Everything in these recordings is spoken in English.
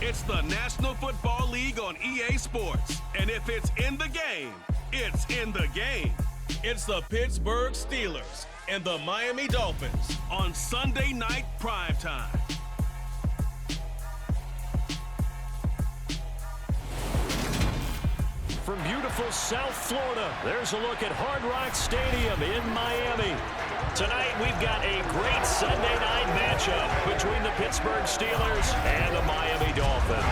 It's the National Football League on EA Sports. And if it's in the game, it's in the game. It's the Pittsburgh Steelers and the Miami Dolphins on Sunday Night Primetime. From beautiful South Florida, there's a look at Hard Rock Stadium in Miami. Tonight, we've got a great Sunday night matchup between the Pittsburgh Steelers and the Miami Dolphins.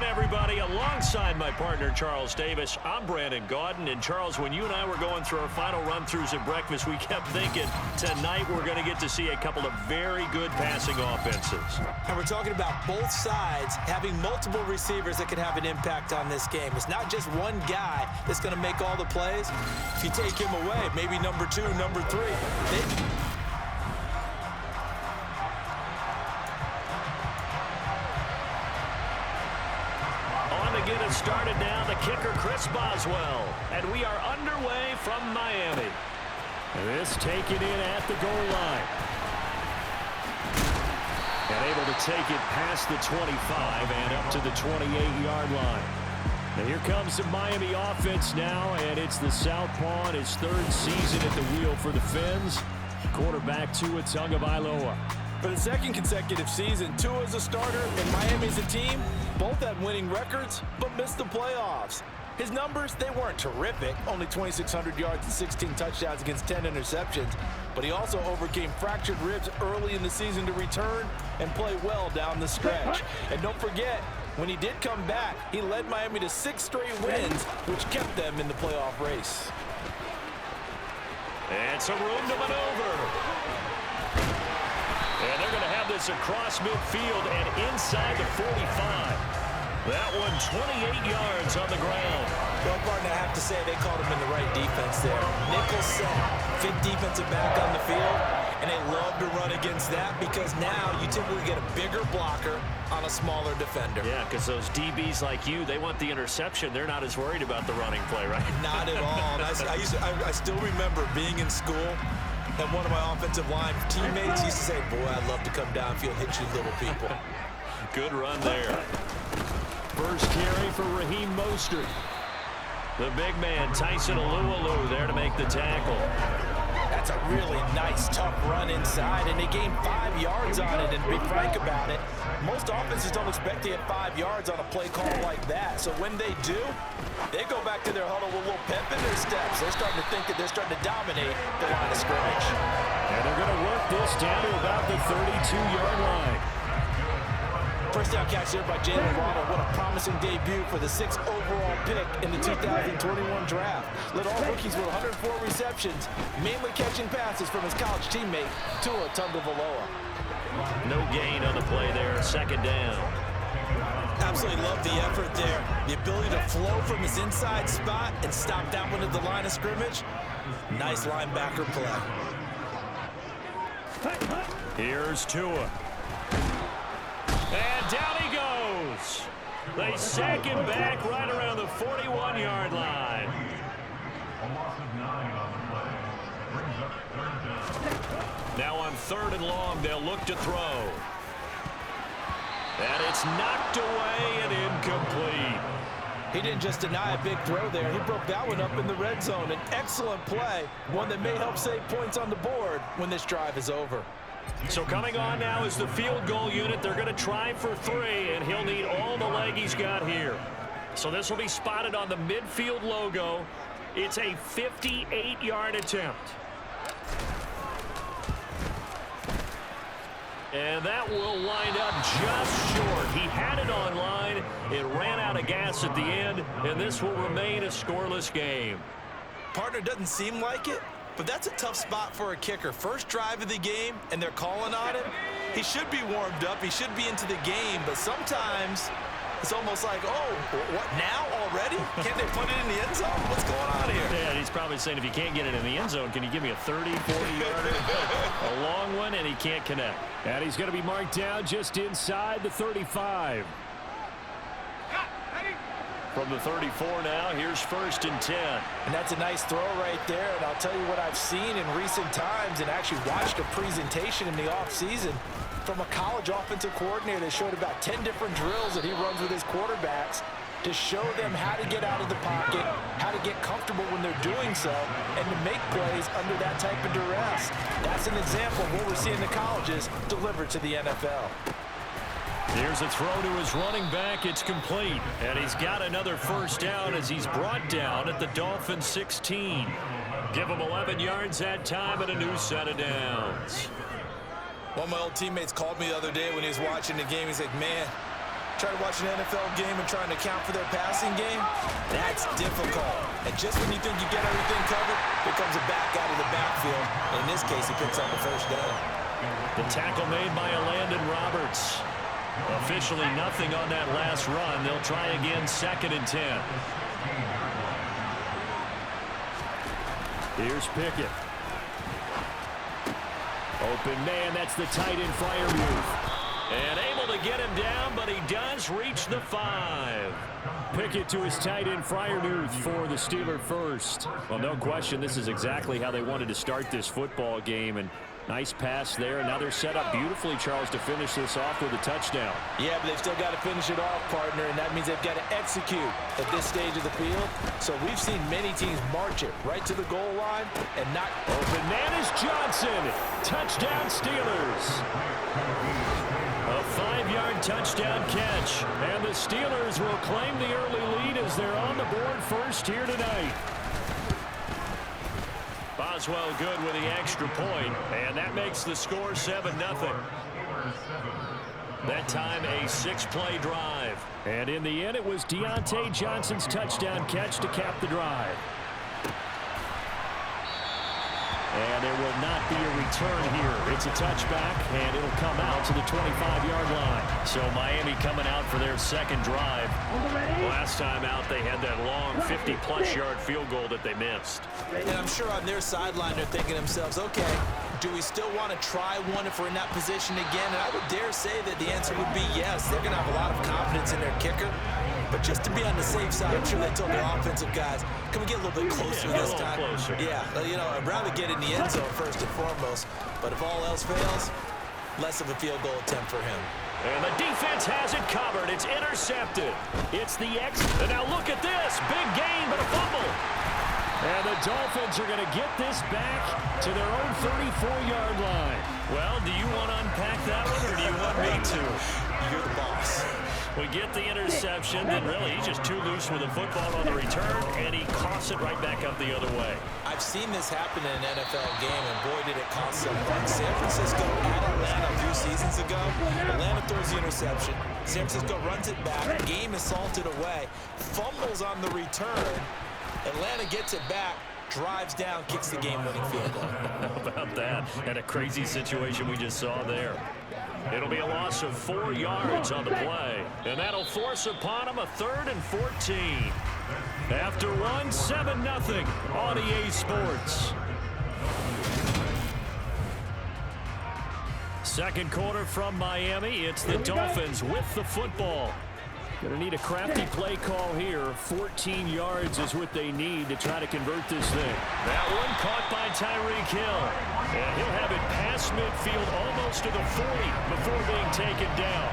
Everybody, alongside my partner Charles Davis, I'm Brandon Gaudin. And Charles, when you and I were going through our final run-throughs at breakfast, we kept thinking tonight we're going to get to see a couple of very good passing offenses. And we're talking about both sides having multiple receivers that can have an impact on this game. It's not just one guy that's going to make all the plays. If you take him away, maybe number 2, number 3. Get it started now, the kicker Chris Boswell, and we are underway from Miami. This taken in at the goal line, and able to take it past the 25 and up to the 28-yard line. And here comes the Miami offense now, and it's the southpaw in his 3rd season at the wheel for the Fins. Quarterback Tua Tagovailoa. For the 2nd consecutive season, Tua as a starter and Miami as a team both had winning records but missed the playoffs. His numbers, they weren't terrific, only 2,600 yards and 16 touchdowns against 10 interceptions, but he also overcame fractured ribs early in the season to return and play well down the stretch. And don't forget, when he did come back, he led Miami to 6 straight wins, which kept them in the playoff race. And some room to maneuver. And they're going to have this across midfield and inside the 45. That one 28 yards on the ground. Well, partner, I have to say they called him in the right defense there. Nickel set, 5th defensive back on the field, and they love to run against that because now you typically get a bigger blocker on a smaller defender. Yeah, because those DBs like you, they want the interception. They're not as worried about the running play, right? Not at all. And I still remember being in school, and one of my offensive line teammates used to say, boy, I'd love to come downfield and hit you little people. Good run there. First carry for Raheem Mostert. The big man, Tyson Alualu, there to make the tackle. That's a really nice, tough run inside, and they gained 5 yards on it. And to be frank about it, most offenses don't expect to get 5 yards on a play call like that. So when they do, they go back to their huddle with a little pep in their steps. They're starting to think that they're starting to dominate the line of scrimmage. And they're going to work this down to about the 32-yard line. First down catch there by Jalen Waddle. What a promising debut for the 6th overall pick in the 2021 draft. Led all rookies with 104 receptions, mainly catching passes from his college teammate, Tua Tagovailoa. No gain on the play there, 2nd down. Absolutely love the effort there. The ability to flow from his inside spot and stop that one at the line of scrimmage. Nice linebacker play. Here's Tua. And down he goes. They sack him back right around the 41-yard line. Now on 3rd and long, they'll look to throw. And it's knocked away and incomplete. He didn't just deny a big throw there. He broke that one up in the red zone. An excellent play, one that may help save points on the board when this drive is over. So coming on now is the field goal unit. They're going to try for 3, and he'll need all the leg he's got here. So this will be spotted on the midfield logo. It's a 58-yard attempt. And that will line up just short. He had it on line. It ran out of gas at the end, and this will remain a scoreless game. Partner, doesn't seem like it, but that's a tough spot for a kicker. First drive of the game, and they're calling on him. He should be warmed up. He should be into the game, but sometimes it's almost like, oh, what, now already? Can't they put it in the end zone? What's going on here? Yeah, he's probably saying, if you can't get it in the end zone, can you give me a 30, 40-yarder? A long one, and he can't connect. And he's going to be marked down just inside the 35. From the 34 now, here's 1st and 10. And that's a nice throw right there. And I'll tell you what I've seen in recent times and actually watched a presentation in the offseason from a college offensive coordinator that showed about 10 different drills that he runs with his quarterbacks to show them how to get out of the pocket, how to get comfortable when they're doing so, and to make plays under that type of duress. That's an example of what we're seeing the colleges deliver to the NFL. Here's a throw to his running back. It's complete. And he's got another first down as he's brought down at the Dolphins 16. Give him 11 yards that time and a new set of downs. One of my old teammates called me the other day when he was watching the game. He's like, man, trying to watch an NFL game and trying to account for their passing game, that's difficult. And just when you think you get everything covered, here comes a back out of the backfield. In this case, he picks up the first down. The tackle made by Landon Roberts. Officially nothing on that last run. They'll try again, 2nd and 10. Here's Pickett. Open man, that's the tight end Freiermuth. And able to get him down, but he does reach the 5. Pickett to his tight end Freiermuth for the Steeler first. Well, no question, this is exactly how they wanted to start this football game. And nice pass there. Now they're set up beautifully, Charles, to finish this off with a touchdown. Yeah, but they've still got to finish it off, partner, and that means they've got to execute at this stage of the field. So we've seen many teams march it right to the goal line and not. Open man is Johnson. Touchdown Steelers. A 5-yard touchdown catch. And the Steelers will claim the early lead as they're on the board first here tonight. Boswell good with the extra point, and that makes the score 7-0. That time a 6-play drive. And in the end, it was Deontay Johnson's touchdown catch to cap the drive. And there will not be a return here. It's a touchback, and it'll come out to the 25-yard line. So Miami coming out for their second drive. Last time out, they had that long 50-plus yard field goal that they missed. And I'm sure on their sideline they're thinking to themselves, okay, do we still want to try one if we're in that position again? And I would dare say that the answer would be yes. They're going to have a lot of confidence in their kicker. But just to be on the safe side, I'm sure they told their offensive guys, can we get a little bit closer this time? Closer. Yeah, you know, I'd rather get in the end zone first and foremost. But if all else fails, less of a field goal attempt for him. And the defense has it covered. It's intercepted. It's the X. And now look at this. Big gain, but a fumble. And the Dolphins are going to get this back to their own 34-yard line. Well, do you want to unpack that one, or do you want me to? You're the boss. We get the interception, and really he's just too loose with the football on the return, and he coughs it right back up the other way. I've seen this happen in an NFL game, and boy, did it cost someone. San Francisco at Atlanta a few seasons ago. Atlanta throws the interception. San Francisco runs it back. Game is salted away. Fumbles on the return. Atlanta gets it back. Drives down, kicks the game-winning field goal. How about that? And a crazy situation we just saw there. It'll be a loss of 4 yards on the play. And that'll force upon him a 3rd and 14. After one, 7-0 on EA Sports. Second quarter from Miami. It's the Dolphins with the football. Going to need a crafty play call here. 14 yards is what they need to try to convert this thing. That one caught by Tyreek Hill. And he'll have it past midfield almost to the 40 before being taken down.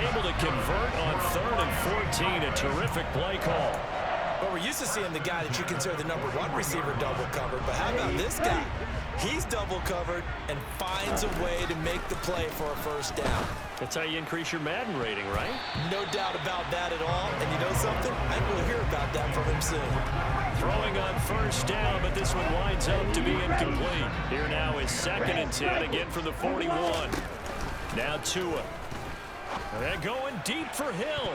Able to convert on 3rd and 14. A terrific play call. Well, we're used to seeing the guy that you consider the #1 receiver double covered. But how about this guy? He's double covered and finds a way to make the play for a first down. That's how you increase your Madden rating, right? No doubt about that at all. And you know something? I think we'll hear about that from him soon. Throwing on first down, but this one winds up to be incomplete. Here now is 2nd and 10, again from the 41. Now Tua. They're going deep for Hill.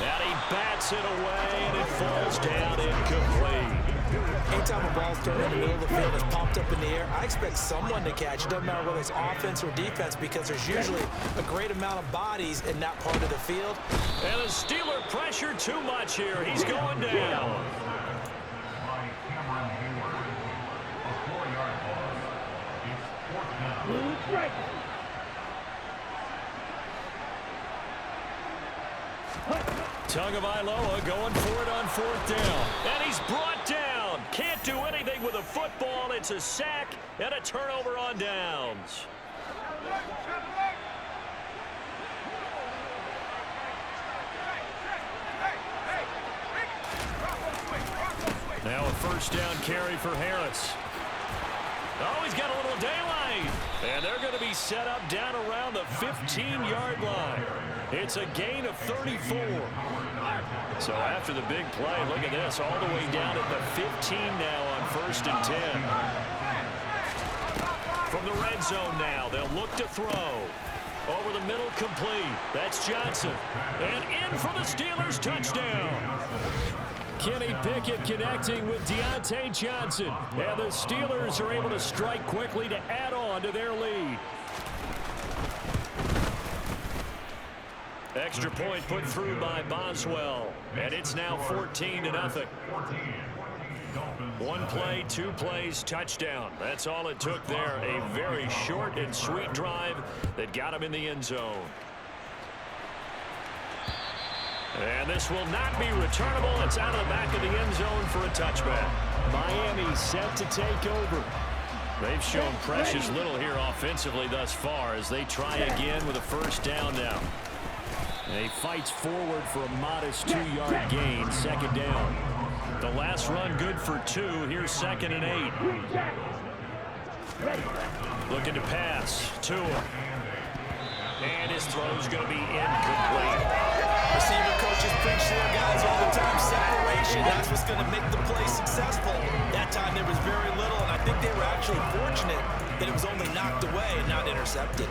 And he bats it away, and it falls down incomplete. Anytime a ball's thrown in the middle of the field, it's popped up in the air, I expect someone to catch. It doesn't matter whether it's offense or defense, because there's usually a great amount of bodies in that part of the field. And the Steeler pressure too much here. He's going down. Tagovailoa going for it on 4th down. And he's brought down. Can't do anything with a football. It's a sack and a turnover on downs. Now a 1st down carry for Harris. Oh, he's got a little daylight. And they're going to be set up down around the 15-yard line. It's a gain of 34. So after the big play, look at this, all the way down at the 15 now on 1st and 10. From the red zone now, they'll look to throw. Over the middle, complete. That's Johnson. And in for the Steelers, touchdown. Kenny Pickett connecting with Deontay Johnson. And the Steelers are able to strike quickly to add on to their lead. Extra point put through by Boswell. And it's now 14-0. 1 play, 2 plays, touchdown. That's all it took there. A very short and sweet drive that got him in the end zone. And this will not be returnable. It's out of the back of the end zone for a touchback. Miami set to take over. They've shown precious little here offensively thus far as they try again with a 1st down now. And he fights forward for a modest 2-yard gain, 2nd down. The last run good for 2. Here's 2nd and 8. Looking to pass. Tua. And his throw's going to be incomplete. Receiver coaches preach to their guys all the time. Separation, that's what's going to make the play successful. That time there was very little, and I think they were actually fortunate that it was only knocked away and not intercepted.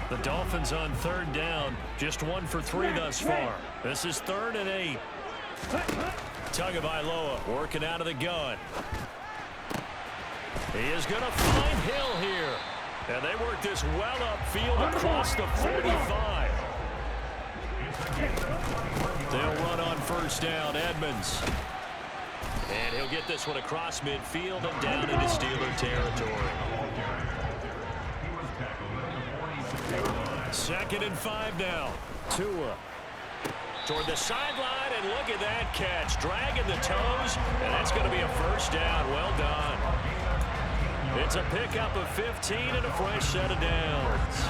The Dolphins on 3rd down. Just 1 for 3 thus far. This is 3rd and 8. Tagovailoa working out of the gun. He is going to find Hill here. And they work this well upfield across the 45. They'll run on 1st down. Edmonds. And he'll get this one across midfield and down into Steeler territory. 2nd and 5 now. Tua. Toward the sideline, and look at that catch. Dragging the toes, and that's going to be a 1st down. Well done. It's a pickup of 15 and a fresh set of downs.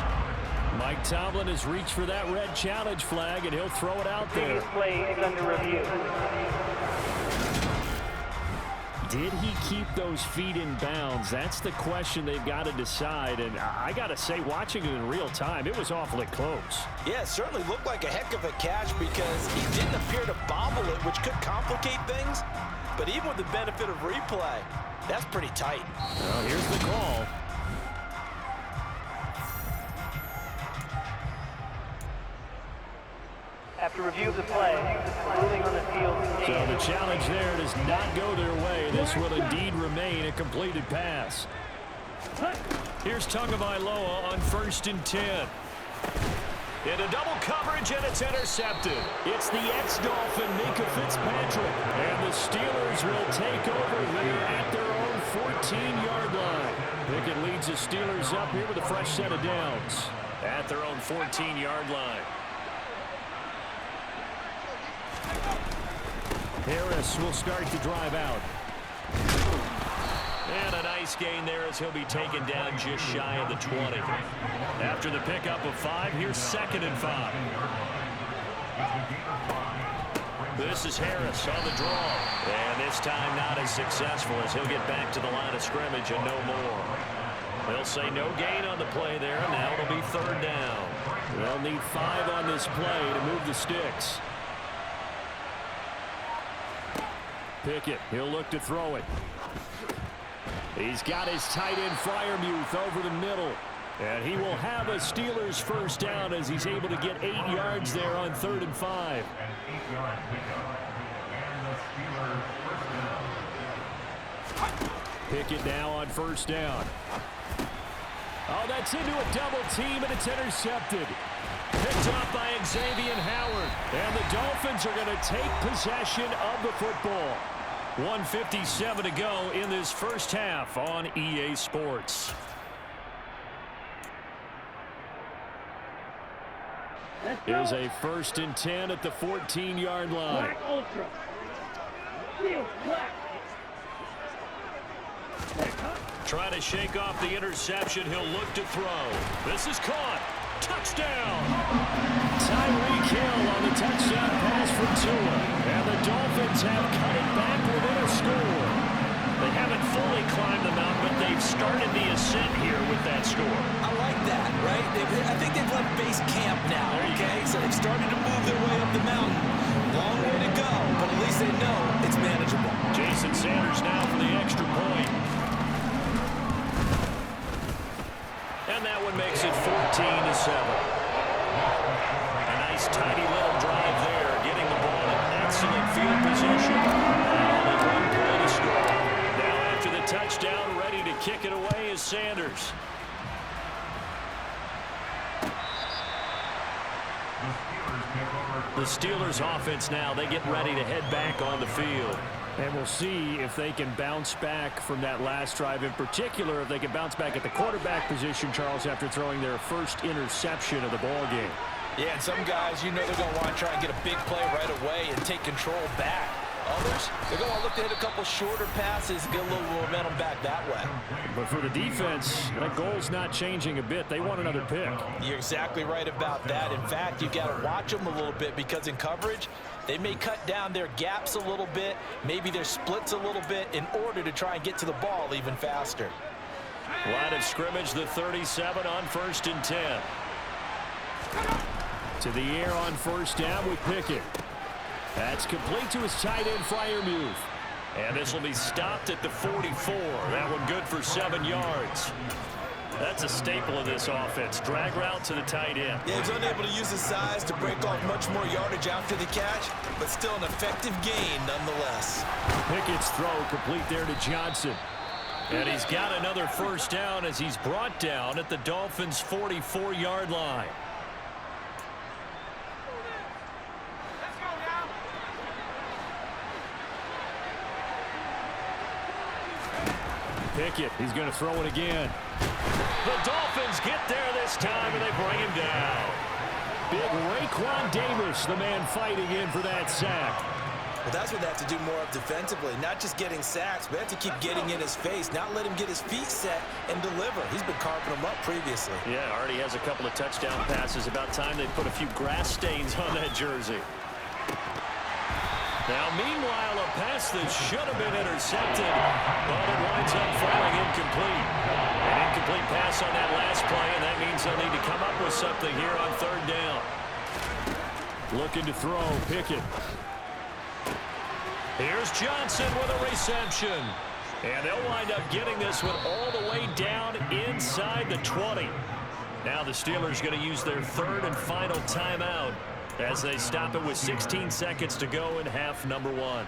Mike Tomlin has reached for that red challenge flag, and he'll throw it out there. This play is under review. Did he keep those feet in bounds? That's the question they've got to decide. And I got to say, watching it in real time, it was awfully close. Yeah, it certainly looked like a heck of a catch because he didn't appear to bobble it, which could complicate things. But even with the benefit of replay, that's pretty tight. Well, here's the call. After review of the play, ruling on the field. So the challenge there does not go their way. This will indeed remain a completed pass. Here's Tagovailoa on 1st and 10. Into double coverage, and it's intercepted. It's the ex-Dolphin, Minka Fitzpatrick. And the Steelers will take over here at their own 14-yard line. Pickett leads the Steelers up here with a fresh set of downs at their own 14-yard line. Harris will start to drive out. And a nice gain there as he'll be taken down just shy of the 20. After the pickup of 5, here's 2nd and 5. This is Harris on the draw. And this time not as successful as he'll get back to the line of scrimmage and no more. They'll say no gain on the play there, and now it'll be 3rd down. They'll need 5 on this play to move the sticks. Pickett, he'll look to throw it. He's got his tight end Freiermuth over the middle. And he will have a Steelers 1st down as he's able to get 8 yards there on 3rd and 5. Pickett now on 1st down. Oh, that's into a double team, and it's intercepted. Picked up by Xavier Howard. And the Dolphins are going to take possession of the football. 1:57 to go in this first half on EA Sports. is a 1st and 10 at the 14-yard line. Trying to shake off the interception. He'll look to throw. This is caught. Touchdown. Tyreek Hill on the touchdown pass from Tua. And the Dolphins have cut it back within a score. They haven't fully climbed the mountain, but they've started the ascent here with that score. I like that, right? I think they've left base camp now, okay? So they've started to move their way up the mountain. Long way to go, but at least they know it's manageable. Jason Sanders now for the extra point. And that one makes it 14-7. A nice tidy little drive there, getting the ball in excellent field position. Only 1 play to score. Now after the touchdown, ready to kick it away is Sanders. The Steelers offense now, they get ready to head back on the field. And we'll see if they can bounce back from that last drive. In particular, if they can bounce back at the quarterback position, Charles, after throwing their first interception of the ball game. Yeah, and some guys, you know they're going to want to try and get a big play right away and take control back. Others, they're going to look to hit a couple shorter passes and get a little momentum back that way. But for the defense, that goal's not changing a bit. They want another pick. You're exactly right about that. In fact, you've got to watch them a little bit because in coverage, they may cut down their gaps a little bit, maybe their splits a little bit in order to try and get to the ball even faster. Line of scrimmage, the 37 on 1st and 10. To the air on 1st down with Pickett. That's complete to his tight end, Freiermuth. And this will be stopped at the 44. That one good for 7 yards. That's a staple of this offense. Drag route to the tight end. Yeah, he's unable to use his size to break off much more yardage after the catch, but still an effective gain nonetheless. Pickett's throw complete there to Johnson. And he's got another 1st down as he's brought down at the Dolphins' 44-yard line. Pickett, he's going to throw it again. The Dolphins get there this time, and they bring him down. Big Raekwon Davis, the man fighting in for that sack. Well, that's what they have to do more of defensively, not just getting sacks, but have to keep getting in his face, not let him get his feet set and deliver. He's been carving them up previously. Yeah, already has a couple of touchdown passes. About time they put a few grass stains on that jersey. Now, meanwhile, a pass that should have been intercepted, but it winds up falling incomplete. An incomplete pass on that last play, and that means they'll need to come up with something here on 3rd down. Looking to throw, Pickett. Here's Johnson with a reception. And they'll wind up getting this one all the way down inside the 20. Now the Steelers going to use their 3rd and final timeout as they stop it with 16 seconds to go in half number 1.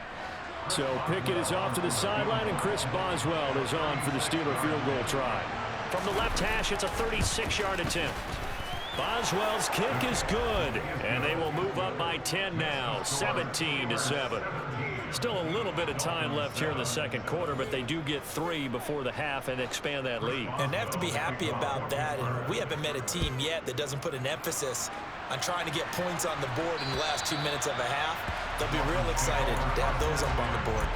So Pickett is off to the sideline, and Chris Boswell is on for the Steeler field goal try. From the left hash, it's a 36-yard attempt. Boswell's kick is good, and they will move up by 10 now, 17-7. Still a little bit of time left here in the 2nd quarter, but they do get 3 before the half and expand that lead. And they have to be happy about that, and we haven't met a team yet that doesn't put an emphasis on trying to get points on the board in the last 2 minutes of a half. They'll be real excited to have those up on the board.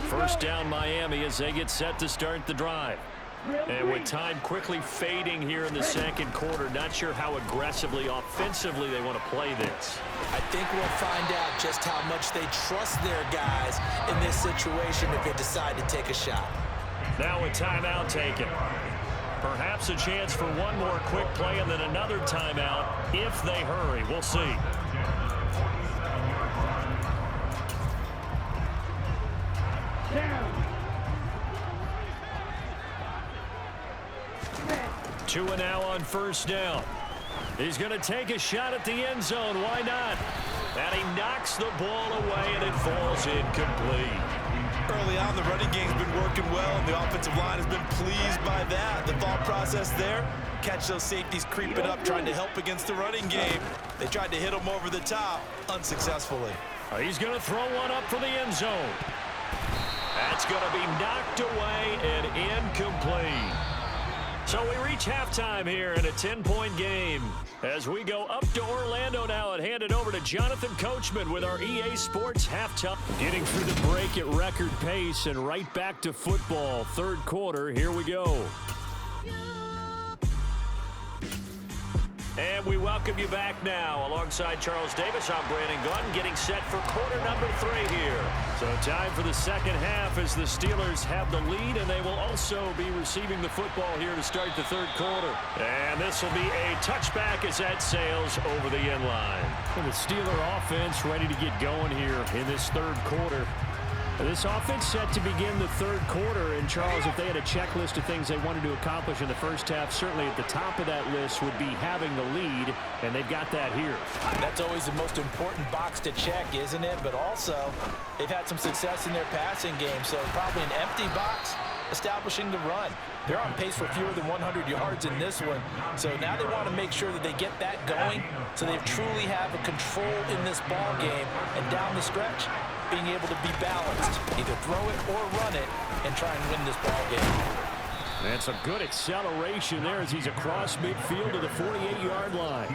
First down Miami as they get set to start the drive. And with time quickly fading here in the 2nd quarter, not sure how aggressively, offensively they want to play this. I think we'll find out just how much they trust their guys in this situation if they decide to take a shot. Now a timeout taken. Perhaps a chance for one more quick play and then another timeout if they hurry. We'll see. Tua now on 1st down. He's going to take a shot at the end zone. Why not? And he knocks the ball away, and it falls incomplete. Early on, the running game's been working well, and the offensive line has been pleased by that. The thought process there, catch those safeties creeping up, trying to help against the running game. They tried to hit him over the top, unsuccessfully. He's going to throw one up for the end zone. That's going to be knocked away and incomplete. So we reach halftime here in a 10-point game. As we go up to Orlando now and hand it over to Jonathan Coachman with our EA Sports halftime. Getting through the break at record pace and right back to football. Third quarter, here we go. And we welcome you back now. Alongside Charles Davis, I'm Brandon Gunn, getting set for quarter number 3 here. So time for the second half as the Steelers have the lead, and they will also be receiving the football here to start the third quarter. And this will be a touchback as that sails over the end line. And the Steeler offense ready to get going here in this third quarter. This offense set to begin the third quarter, and Charles, if they had a checklist of things they wanted to accomplish in the first half, certainly at the top of that list would be having the lead, and they've got that here. That's always the most important box to check, isn't it? But also, they've had some success in their passing game, so probably an empty box establishing the run. They're on pace for fewer than 100 yards in this one, so now they want to make sure that they get that going so they truly have a control in this ball game, and down the stretch, being able to be balanced, either throw it or run it, and try and win this ball game. And some good acceleration there as he's across midfield to the 48-yard line.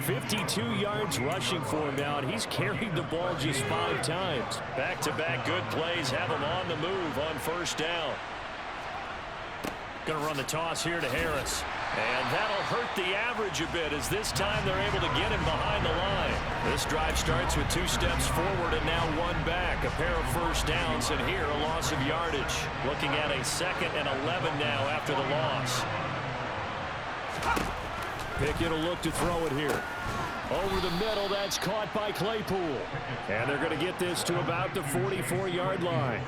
52 yards rushing for him now, and he's carried the ball just 5 times. Back-to-back good plays have him on the move on first down. Going to run the toss here to Harris. And that'll hurt the average a bit as this time they're able to get him behind the line. This drive starts with 2 steps forward and now 1 back. A pair of first downs, and here a loss of yardage. Looking at a 2nd and 11 now after the loss. Pickett will look to throw it here. Over the middle, that's caught by Claypool. And they're going to get this to about the 44-yard line.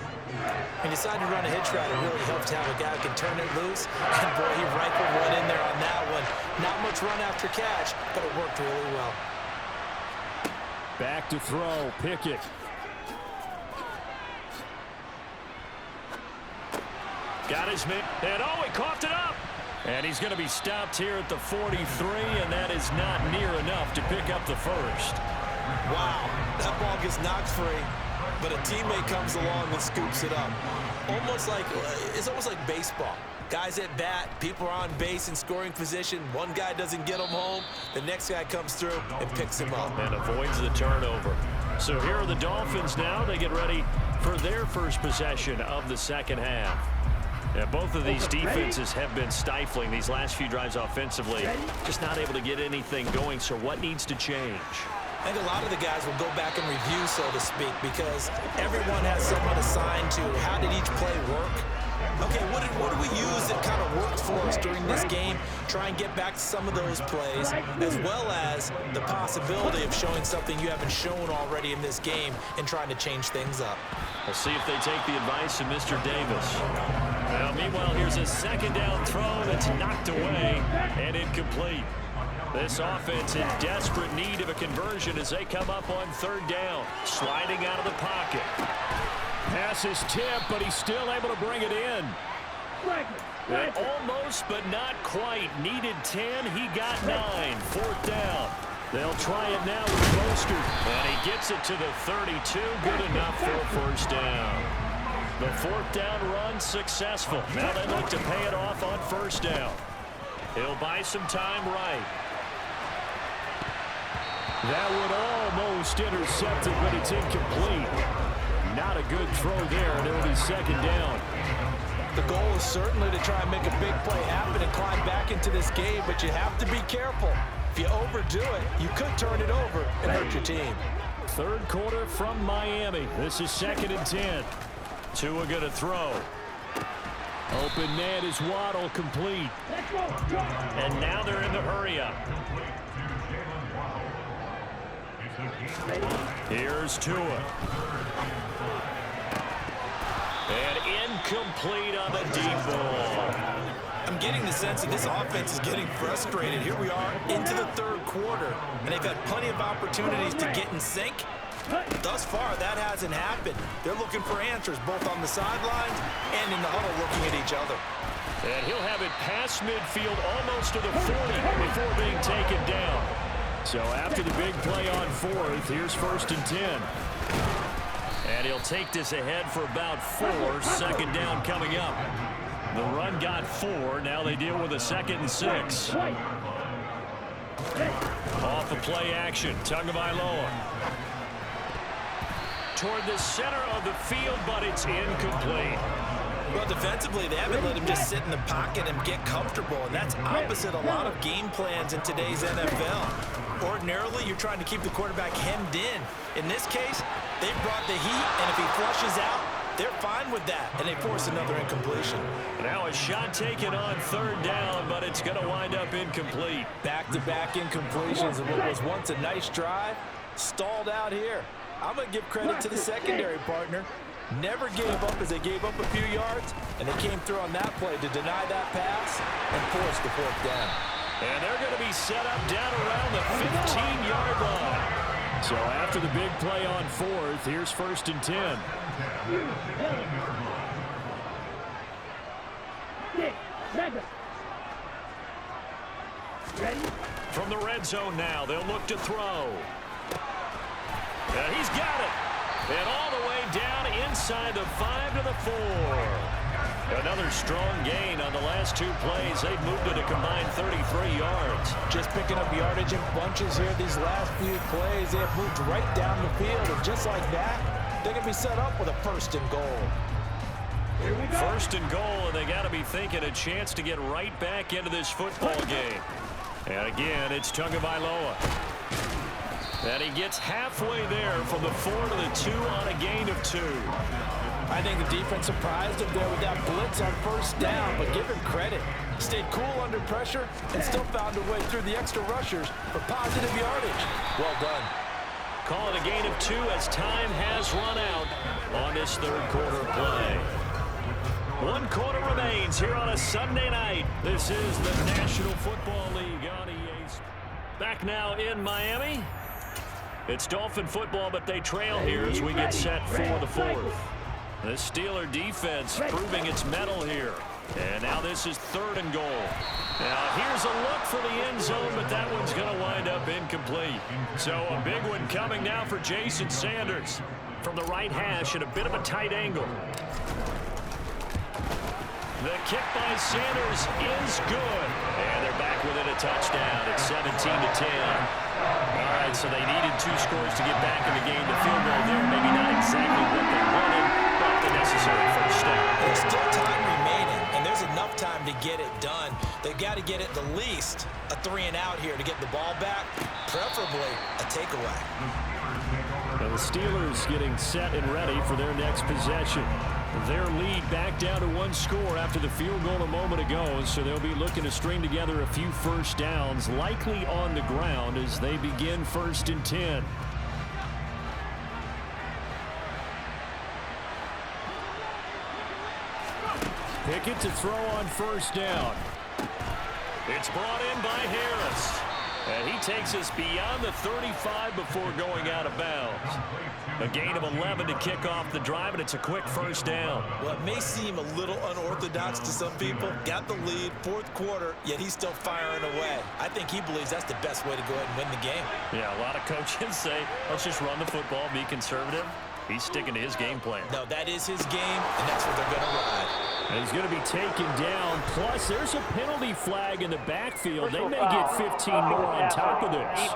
And decide to run a hitch route. It really helps to have a guy who can turn it loose. And boy, he rifled one in there on that one. Not much run after catch, but it worked really well. Back to throw, Pickett. Got his man, and oh, he coughed it up. And he's going to be stopped here at the 43, and that is not near enough to pick up the first. Wow, that ball gets knocked free, but a teammate comes along and scoops it up. It's almost like baseball. Guys at bat, people are on base in scoring position. One guy doesn't get him home, the next guy comes through and picks him up. And avoids the turnover. So here are the Dolphins now. They get ready for their first possession of the second half. Yeah, both of these defenses have been stifling these last few drives offensively. Just not able to get anything going, so what needs to change? I think a lot of the guys will go back and review, so to speak, because everyone has someone assigned to how did each play work. Okay, what do we use that kind of worked for us during this game? Try and get back to some of those plays, as well as the possibility of showing something you haven't shown already in this game and trying to change things up. We'll see if they take the advice of Mr. Davis. Now, meanwhile, here's a second down throw that's knocked away and incomplete. This offense in desperate need of a conversion as they come up on third down. Sliding out of the pocket. Pass is tipped, but he's still able to bring it in. And almost, but not quite. Needed 10, he got 9. Fourth down. They'll try it now with Mostert. And he gets it to the 32. Good enough for a first down. The fourth down run successful. Now they look to pay it off on first down. He'll buy some time right. That would almost intercept it, but it's incomplete. Not a good throw there, and it'll be second down. The goal is certainly to try and make a big play happen and climb back into this game, but you have to be careful. If you overdo it, you could turn it over and hurt your team. Third quarter from Miami. This is 2nd and 10. Tua going to throw. Open man is Waddle, complete. And now they're in the hurry-up. Here's Tua. And incomplete on the deep ball. I'm getting the sense that this offense is getting frustrated. Here we are into the third quarter, and they've had plenty of opportunities to get in sync. Thus far, that hasn't happened. They're looking for answers both on the sidelines and in the huddle looking at each other. And he'll have it past midfield almost to the 40 before being taken down. So after the big play on fourth, here's 1st and 10. And he'll they'll take this ahead for about 4. Second down coming up. The run got 4. Now they deal with a 2nd and 6. Off the play action. Tagovailoa. Toward the center of the field, but it's incomplete. Well, defensively, they haven't let him just sit in the pocket and get comfortable, and that's opposite a lot of game plans in today's NFL. Ordinarily, you're trying to keep the quarterback hemmed in. In this case, they brought the heat, and if he flushes out, they're fine with that, and they force another incompletion. Now a shot taken on 3rd down, but it's going to wind up incomplete. Back-to-back incompletions of what was once a nice drive, stalled out here. I'm going to give credit to the secondary partner. Never gave up as they gave up a few yards, and they came through on that play to deny that pass and force the 4th down. And they're going to be set up down around the 15-yard line. So after the big play on 4th, here's 1st and 10. From the red zone now, they'll look to throw. And he's got it. And all the way down inside the 5 to the 4. Another strong gain on the last 2 plays. They've moved it a combined 33 yards. Just picking up yardage in bunches here these last few plays. They have moved right down the field, and just like that, they're going to be set up with a 1st and goal. 1st and goal, and they got to be thinking a chance to get right back into this football game. And again, it's Tagovailoa. And he gets halfway there from the 4 to the 2 on a gain of 2. I think the defense surprised him there with that blitz on 1st down, but give him credit. Stayed cool under pressure and still found a way through the extra rushers for positive yardage. Well done. Call it a gain of 2 as time has run out on this 3rd quarter play. 1 quarter remains here on a Sunday night. This is the National Football League on EA. Back now in Miami. It's Dolphin football, but they trail here as we get set for the 4th. The Steeler defense proving its mettle here. And now this is 3rd and goal. Now here's a look for the end zone, but that one's going to wind up incomplete. So a big one coming now for Jason Sanders. From the right hash at a bit of a tight angle. The kick by Sanders is good. And they're back within a touchdown. It's 17-10. All right, so they needed 2 scores to get back in the game. The field goal there, maybe not exactly what they wanted, but the necessary 1st step. There's still time remaining, and there's enough time to get it done. They've got to get at the least a 3-and-out here to get the ball back, preferably a takeaway. Now the Steelers getting set and ready for their next possession. Their lead back down to 1 score after the field goal a moment ago, so they'll be looking to string together a few 1st downs, likely on the ground as they begin 1st and 10. Pickett to throw on 1st down. It's brought in by Harris. And he takes us beyond the 35 before going out of bounds. A gain of 11 to kick off the drive, and it's a quick 1st down. Well, it may seem a little unorthodox to some people. Got the lead, 4th quarter, yet he's still firing away. I think he believes that's the best way to go ahead and win the game. Yeah, a lot of coaches say, let's just run the football, be conservative. He's sticking to his game plan. No, that is his game, and that's what they're going to ride. And he's going to be taken down. Plus, there's a penalty flag in the backfield. They may get 15 more on top of this.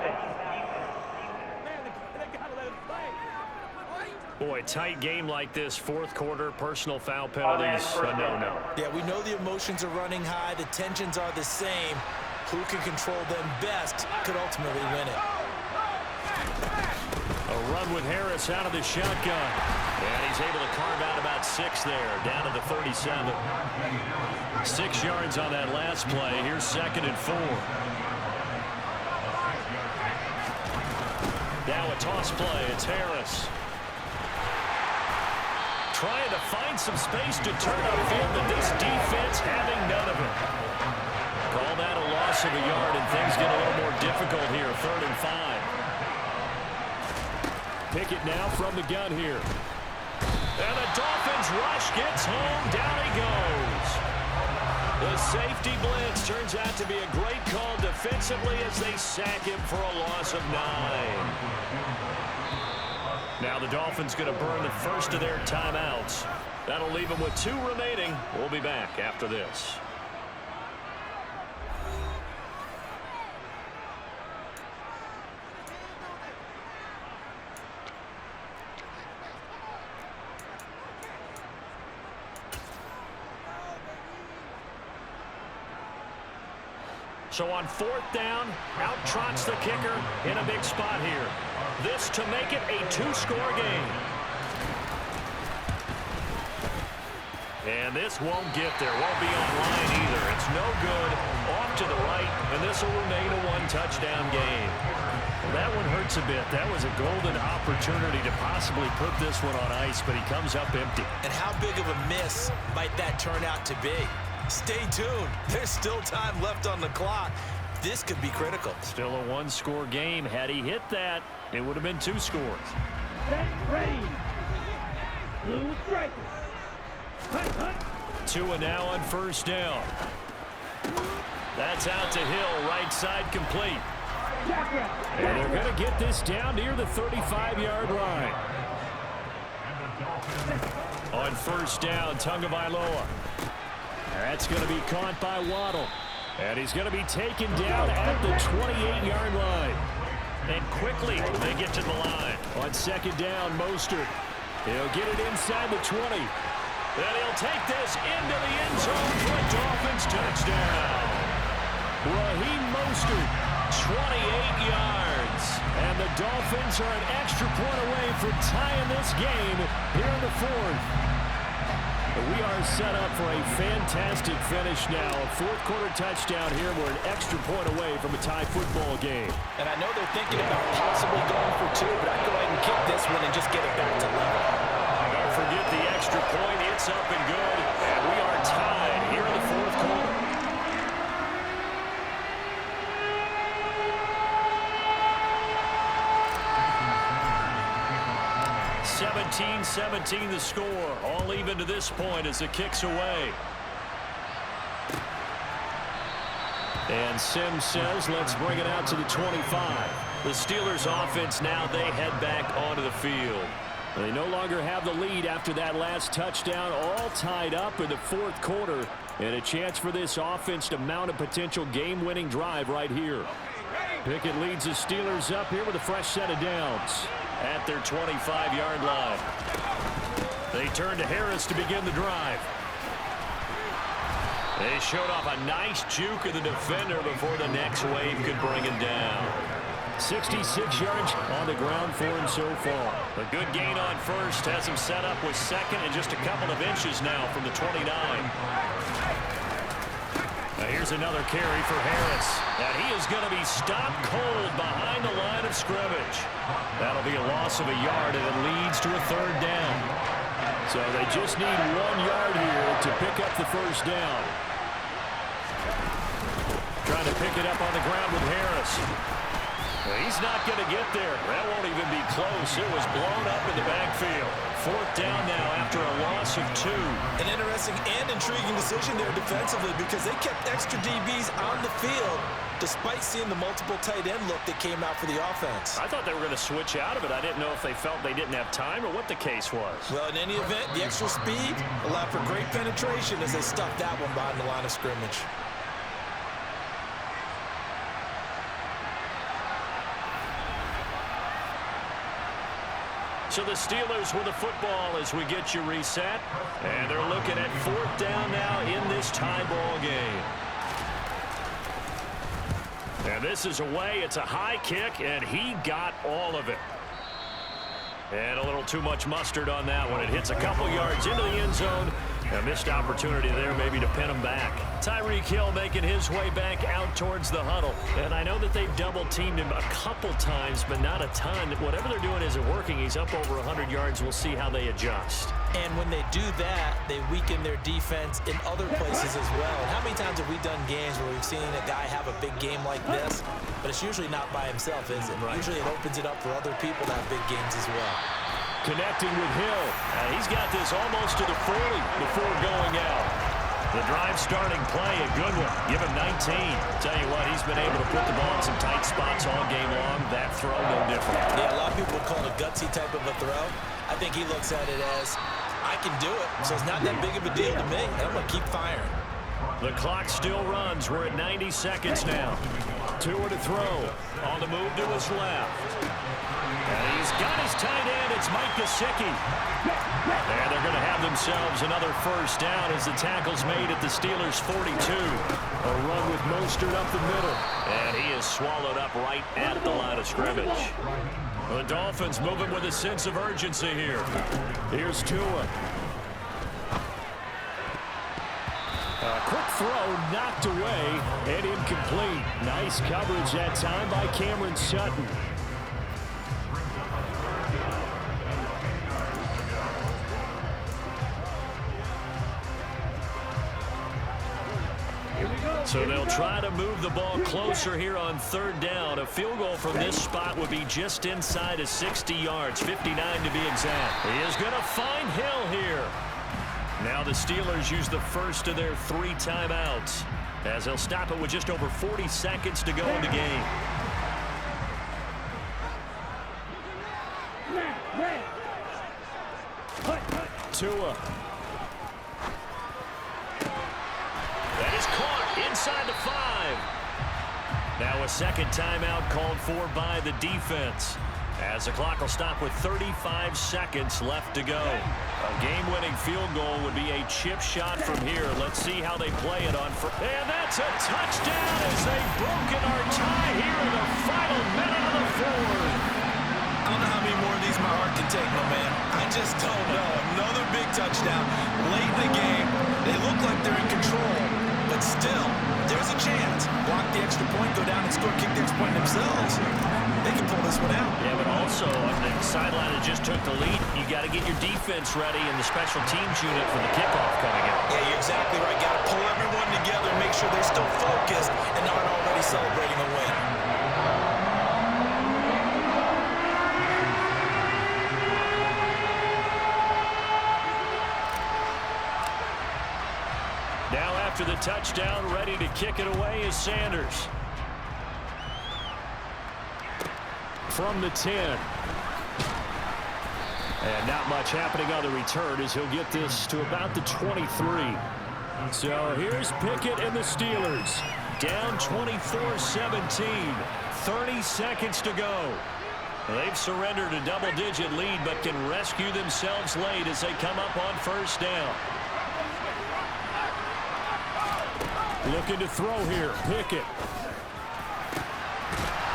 Boy, tight game like this, 4th quarter, personal foul penalties, a no-no. Yeah, we know the emotions are running high. The tensions are the same. Who can control them best could ultimately win it. A run with Harris out of the shotgun. And he's able to carve out about 6 there, down to the 37. 6 yards on that last play. Here's 2nd and 4. Now a toss play. It's Harris. Trying to find some space to turn upfield, but this defense having none of it. Call that a loss of a yard, and things get a little more difficult here. 3rd and 5. Pickett now from the gun here. And the Dolphins rush gets home. Down he goes. The safety blitz turns out to be a great call defensively as they sack him for a loss of 9. Now the Dolphins going to burn the first of their timeouts. That'll leave them with 2 remaining. We'll be back after this. So on 4th down, out trots the kicker in a big spot here. This to make it a 2-score game. And this won't get there. Won't be online either. It's no good. Off to the right, and this will remain a 1-touchdown game. Well, that one hurts a bit. That was a golden opportunity to possibly put this one on ice, but he comes up empty. And how big of a miss might that turn out to be? Stay tuned. There's still time left on the clock. This could be critical. Still a 1-score game. Had he hit that, it would have been 2 scores. Set, ready. Blue strikers. 2 and now on 1st down. That's out to Hill, right side complete. And they're going to get this down near the 35-yard line. On 1st down, Tagovailoa. That's going to be caught by Waddle. And he's going to be taken down at the 28-yard line. And quickly, they get to the line. On 2nd down, Mostert. He'll get it inside the 20. Then he'll take this into the end zone for a Dolphins touchdown. Raheem Mostert, 28 yards. And the Dolphins are an extra point away from tying this game here in the 4th. We are set up for a fantastic finish now. A 4th-quarter touchdown here. We're an extra point away from a tie football game. And I know they're thinking about possibly going for 2, but I'd go ahead and kick this one and just get it back to level. Don't forget the extra point. It's up and good. And we are tied here in the 4th quarter. 17-17 the score. All even to this point as the kick's away. And Sims says, let's bring it out to the 25. The Steelers offense now, they head back onto the field. They no longer have the lead after that last touchdown, all tied up in the 4th quarter. And a chance for this offense to mount a potential game-winning drive right here. Pickett leads the Steelers up here with a fresh set of downs at their 25-yard line. They turn to Harris to begin the drive. They showed off a nice juke of the defender before the next wave could bring him down. 66 yards on the ground for him so far. A good gain on 1st has him set up with 2nd and just a couple of inches now from the 29. Now here's another carry for Harris. And he is going to be stopped cold behind the line of scrimmage. That'll be a loss of a yard, and it leads to a 3rd down. So they just need 1 yard here to pick up the 1st down. Trying to pick it up on the ground with Harris. Well, he's not going to get there. That won't even be close. It was blown up in the backfield. 4th down now after a loss of 2. An interesting and intriguing decision there defensively because they kept extra DBs on the field despite seeing the multiple tight end look that came out for the offense. I thought they were going to switch out of it. I didn't know if they felt they didn't have time or what the case was. Well, in any event, the extra speed allowed for great penetration as they stuffed that one behind the line of scrimmage. So the Steelers with the football as we get you reset. And they're looking at 4th down now in this tie ball game. And this is away. It's a high kick, and he got all of it. And a little too much mustard on that one. It hits a couple yards into the end zone. A missed opportunity there maybe to pin him back. Tyreek Hill making his way back out towards the huddle. And I know that they've double-teamed him a couple times, but not a ton. Whatever they're doing isn't working. He's up over 100 yards. We'll see how they adjust. And when they do that, they weaken their defense in other places as well. And how many times have we done games where we've seen a guy have a big game like this, but it's usually not by himself, is it? Right. Usually it opens it up for other people to have big games as well. Connecting with Hill. And he's got this almost to the 40 before going out. The drive starting play, a good one. Give him 19. Tell you what, he's been able to put the ball in some tight spots all game long. That throw, no different. Yeah, a lot of people call it a gutsy type of a throw. I think he looks at it as, I can do it, so it's not that big of a deal to me, and I'm going to keep firing. The clock still runs. We're at 90 seconds now. Tua to throw. On the move to his left. And he's got his tight end. It's Mike Gesicki. And they're going to have themselves another first down as the tackle's made at the Steelers' 42. A run with Mostert up the middle. And he is swallowed up right at the line of scrimmage. The Dolphins moving with a sense of urgency here. Here's Tua. A quick throw knocked away and incomplete. Nice coverage that time by Cameron Sutton. So they'll try to move the ball closer here on third down. A field goal from this spot would be just inside of 60 yards, 59 to be exact. He is going to find Hill here. Now the Steelers use the first of their 3 timeouts as they'll stop it with just over 40 seconds to go in the game. Tua. That is caught inside the 5. Now a second timeout called for by the defense, as the clock will stop with 35 seconds left to go. A game-winning field goal would be a chip shot from here. Let's see how they play it on. And that's a touchdown as they've broken our tie here in the final minute of the fourth. I don't know how many more of these my heart can take, my man. I just don't know. Another big touchdown late in the game. They look like they're in control, but still, there's a chance. Block the extra point, go down and score, kick the extra point themselves. They can pull this one out. Yeah, but also on the sideline that just took the lead, you got to get your defense ready and the special teams unit for the kickoff coming up. Yeah, you're exactly right. Got to pull everyone together, make sure they're still focused and not already celebrating a win. Now after the touchdown, ready to kick it away is Sanders. From the 10. And not much happening on the return as he'll get this to about the 23. So here's Pickett and the Steelers. Down 24-17. 30 seconds to go. They've surrendered a double-digit lead but can rescue themselves late as they come up on first down. Looking to throw here. Pickett.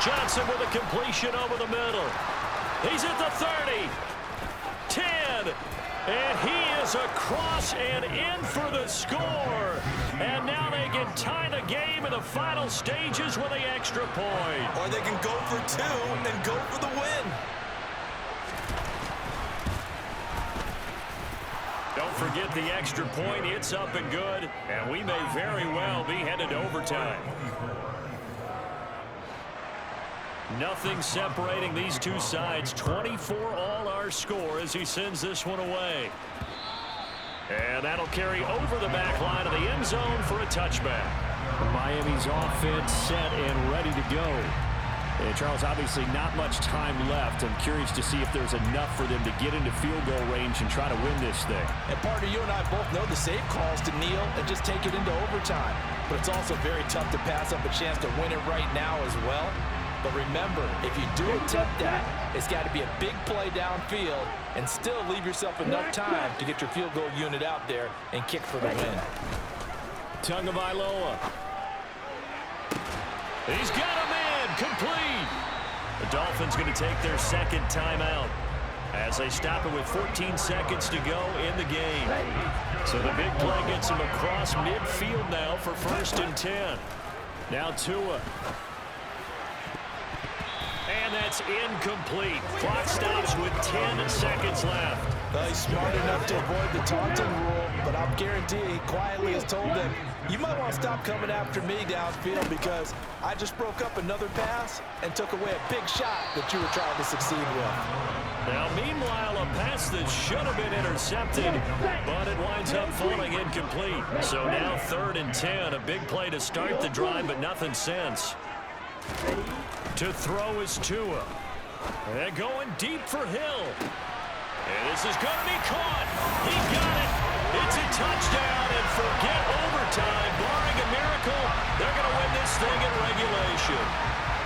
Johnson with a completion over the middle. He's at the 30. 10. And he is across and in for the score. And now they can tie the game in the final stages with the extra point. Or they can go for 2 and go for the win. Don't forget the extra point. It's up and good. And we may very well be headed to overtime. Nothing separating these two sides. 24 all our score as he sends this one away. And that'll carry over the back line of the end zone for a touchback. Miami's offense set and ready to go. And Charles, obviously not much time left. I'm curious to see if there's enough for them to get into field goal range and try to win this thing. And partner, you and I both know the save calls to kneel and just take it into overtime. But it's also very tough to pass up a chance to win it right now as well. But remember, if you do attempt that, it's got to be a big play downfield and still leave yourself enough time to get your field goal unit out there and kick for the win. Tagovailoa. He's got him in, complete. The Dolphins going to take their second timeout as they stop it with 14 seconds to go in the game. So the big play gets him across midfield now for 1st and 10. Now Tua. And that's incomplete. Clock stops with 10 seconds left. Well, he's smart enough to avoid the taunting rule, but I'll guarantee he quietly has told them, you might want to stop coming after me downfield because I just broke up another pass and took away a big shot that you were trying to succeed with. Now, meanwhile, a pass that should have been intercepted, but it winds up falling incomplete. So now 3rd and 10, a big play to start the drive, but nothing since. To throw is Tua. And going deep for Hill. And this is going to be caught. He got it. It's a touchdown, and forget overtime. Barring a miracle, they're going to win this thing in regulation.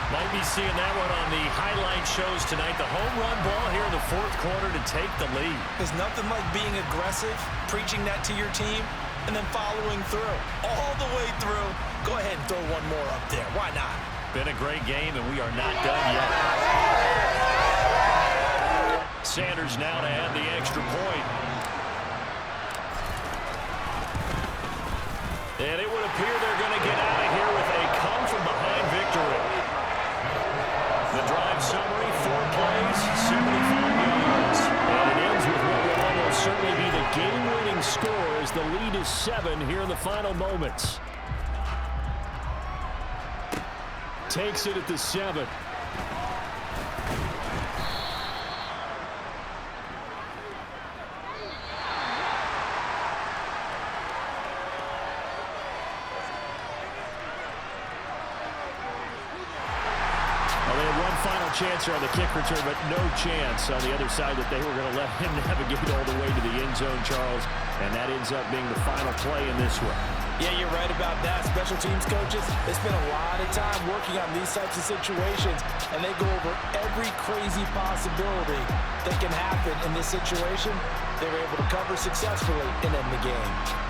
Might be seeing that one on the highlight shows tonight. The home run ball here in the 4th quarter to take the lead. There's nothing like being aggressive, preaching that to your team, and then following through. All the way through. Go ahead and throw one more up there. Why not? Been a great game, and we are not done yet. Sanders now to add the extra point. And it would appear they're going to get out of here with a come-from-behind victory. The drive summary, 4 plays, 75 yards. And it ends with what will almost certainly be the game-winning score as the lead is 7 here in the final moments. Takes it at the 7. Chance on the kick return, but no chance on the other side that they were going to let him navigate all the way to the end zone, Charles, and that ends up being the final play in this one. Yeah, you're right about that. Special teams coaches, they spend a lot of time working on these types of situations, and they go over every crazy possibility that can happen in this situation. They were able to cover successfully and end the game.